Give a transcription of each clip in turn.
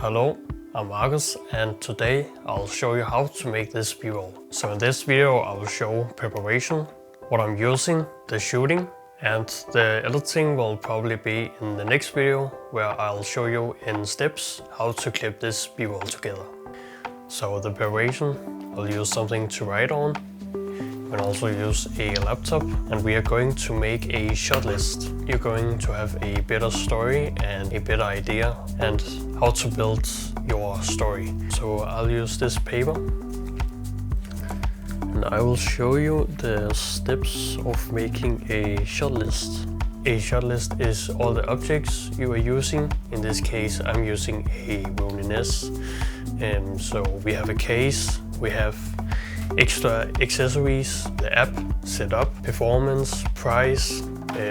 Hello, I'm Marcus, and today I'll show you how to make this B-roll. So in this video I will show preparation, what I'm using, the shooting, and the editing will probably be in the next video where I'll show you in steps how to clip this B-roll together. So the preparation, I'll use something to write on. You can also use a laptop, and we are going to make a shot list. You're going to have a better story and a better idea and how to build your story. So I'll use this paper and I will show you the steps of making a shot list. A shot list is all the objects you are using. In this case I'm using a Ronin S. So we have a case, we have extra accessories, the app, setup, performance, price,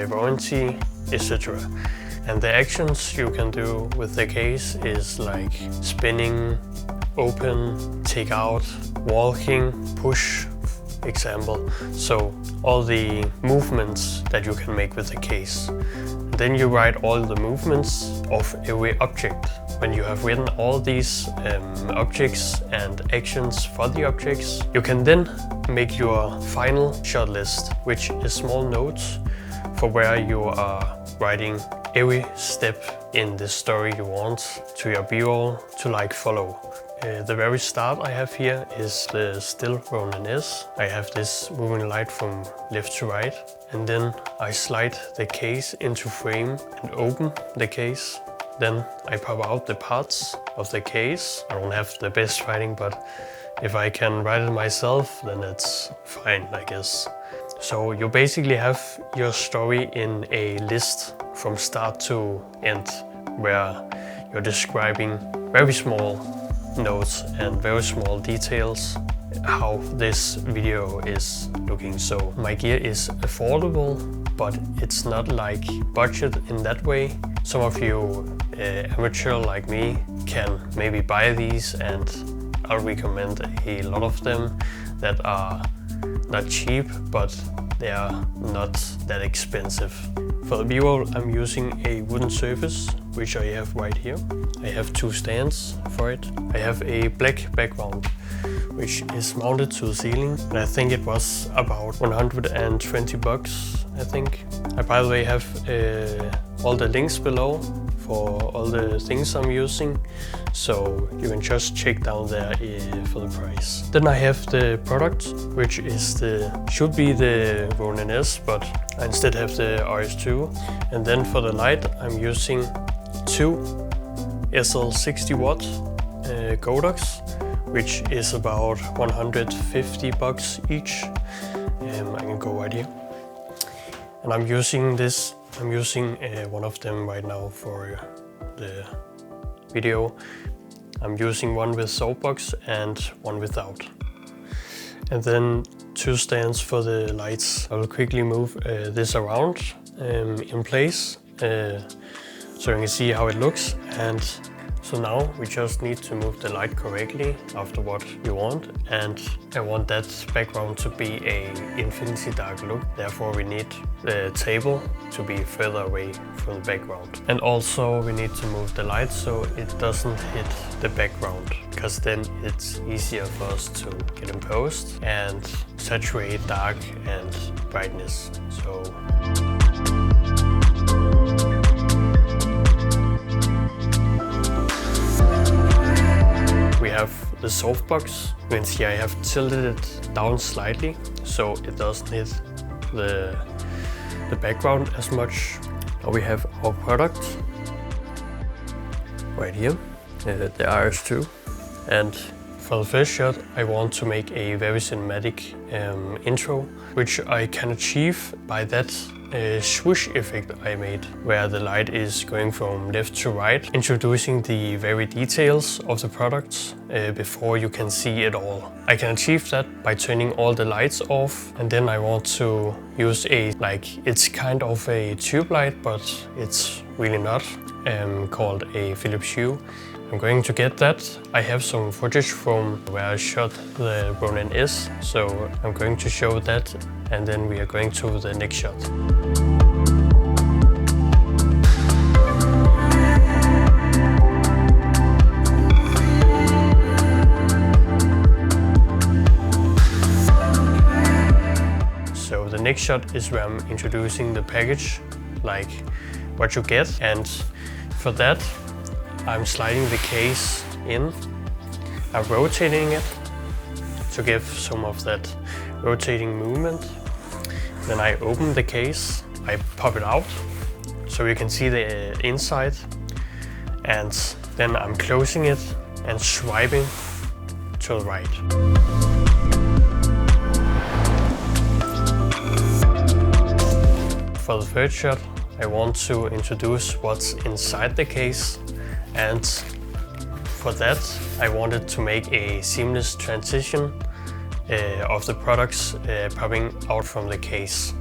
warranty, etc. And the actions you can do with the case is like spinning, open, take out, walking, push, example. So all the movements that you can make with the case. Then you write all the movements of every object. When you have written all these objects and actions for the objects, you can then make your final shot list, which is small notes for where you are writing every step in the story you want to your B-roll to follow. The very start I have here is the still Ronin S. I have this moving light from left to right, and then I slide the case into frame and open the case. Then I pop out the parts of the case. I don't have the best writing, but if I can write it myself, then it's fine, I guess. So you basically have your story in a list from start to end, where you're describing very small notes and very small details how this video is looking. So my gear is affordable, but it's not like budget in that way. Some of you amateur like me can maybe buy these, and I'll recommend a lot of them that are not cheap, but they are not that expensive. For the B-roll I'm using a wooden surface, which I have right here. I have two stands for it. I have a black background, which is mounted to the ceiling, and I think it was about 120 bucks, I think. I, by the way, have all the links below for all the things I'm using, so you can just check down there for the price. Then I have the product, which is should be the Ronin S, but I instead have the RS2. And then for the light I'm using two SL60 watt Godox, which is about 150 bucks each. I can go right here. And I'm using this. I'm using one of them right now for the video. I'm using one with softbox and one without. And then two stands for the lights. I will quickly move this around in place so you can see how it looks. And so now we just need to move the light correctly after what you want, and I want that background to be an infinity dark look. Therefore we need the table to be further away from the background. And also we need to move the light so it doesn't hit the background, because then it's easier for us to get in post and saturate dark and brightness. So we have the softbox. You can see I have tilted it down slightly so it doesn't hit the background as much. Now we have our product right here, the RS2. And for the first shot I want to make a very cinematic intro, which I can achieve by that swoosh effect I made, where the light is going from left to right, introducing the very details of the products before you can see it all. I can achieve that by turning all the lights off, and then I want to use it's kind of a tube light, but it's really not, called a Philips Hue. I'm going to get that. I have some footage from where I shot the Ronin S, so I'm going to show that, and then we are going to the next shot. next shot is where I'm introducing the package, like what you get, and for that I'm sliding the case in, I'm rotating it to give some of that rotating movement. Then I open the case, I pop it out so you can see the inside, and then I'm closing it and swiping to the right. For the third shot, I want to introduce what's inside the case, and for that I wanted to make a seamless transition of the products popping out from the case.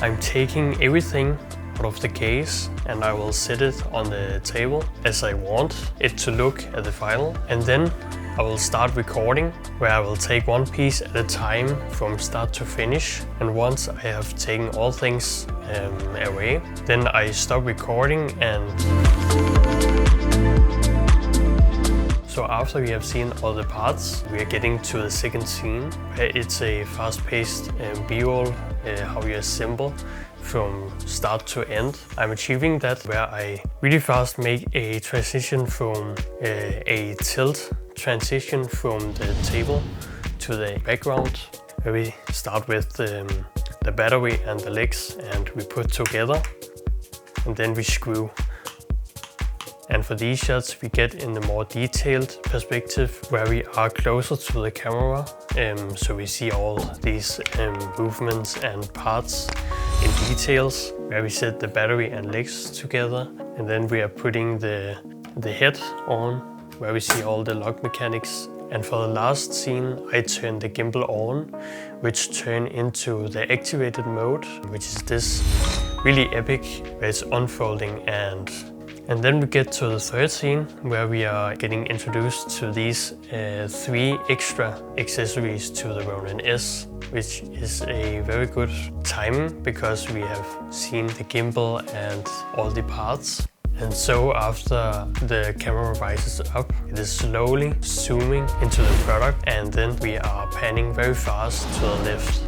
I'm taking everything out of the case and I will set it on the table as I want it to look at the final, and then I will start recording, where I will take one piece at a time from start to finish, and once I have taken all things away, then I stop recording. And so after we have seen all the parts, we are getting to the second scene, where it's a fast-paced B-roll, how you assemble from start to end. I'm achieving that where I really fast make a transition from a tilt transition from the table to the background, where we start with the battery and the legs, and we put together and then we screw. And for these shots we get in the more detailed perspective, where we are closer to the camera, so we see all these movements and parts in details, where we set the battery and legs together, and then we are putting the head on, where we see all the lock mechanics. And for the last scene I turn the gimbal on, which turn into the activated mode, which is this really epic, where it's unfolding. And then we get to the third scene, where we are getting introduced to these 3 extra accessories to the Ronin S, which is a very good timing because we have seen the gimbal and all the parts. And so after the camera rises up, it is slowly zooming into the product, and then we are panning very fast to the left.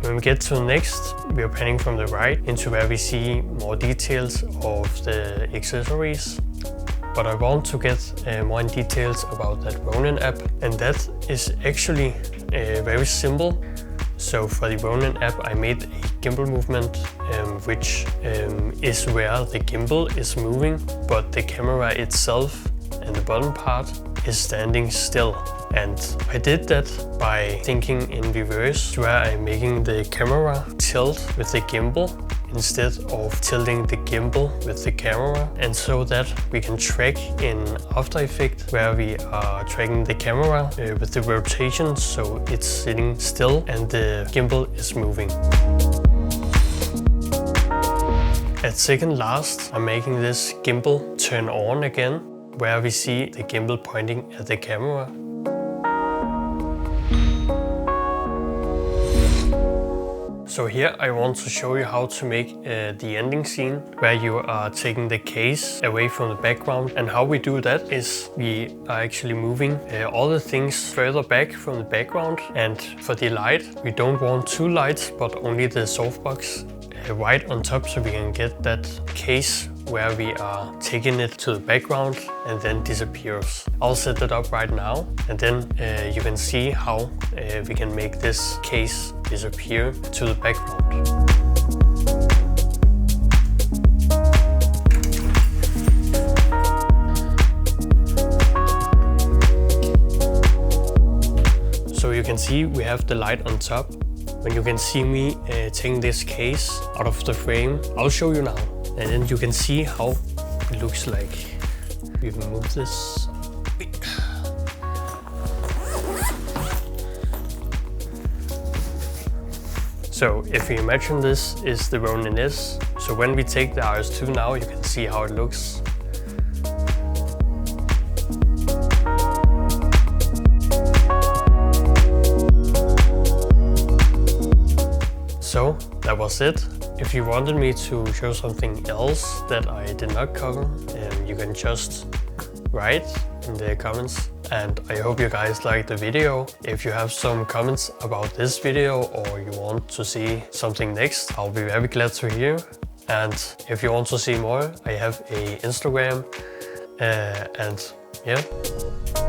When we get to the next, we are panning from the right into where we see more details of the accessories. But I want to get more details about that Ronin app, and that is actually very simple. So for the Ronin app I made a gimbal movement, which is where the gimbal is moving, but the camera itself and the bottom part is standing still. And I did that by thinking in reverse, where I'm making the camera tilt with the gimbal instead of tilting the gimbal with the camera, and so that we can track in After Effects, where we are tracking the camera with the rotation, so it's sitting still and the gimbal is moving. At second last, I'm making this gimbal turn on again, where we see the gimbal pointing at the camera. So here I want to show you how to make the ending scene, where you are taking the case away from the background. And how we do that is we are actually moving all the things further back from the background. And for the light, we don't want 2 lights, but only the softbox right on top, so we can get that case where we are taking it to the background and then disappears. I'll set that up right now, and then you can see how we can make this case disappear to the background. So you can see we have the light on top. When you can see me taking this case out of the frame, I'll show you now. And then you can see how it looks like. We can move this. So if you imagine this is the Ronin S, so when we take the RS2 now, you can see how it looks. So that was it. If you wanted me to show something else that I did not cover, you can just write in the comments. And I hope you guys liked the video. If you have some comments about this video or you want to see something next, I'll be very glad to hear. And if you want to see more, I have a Instagram and yeah.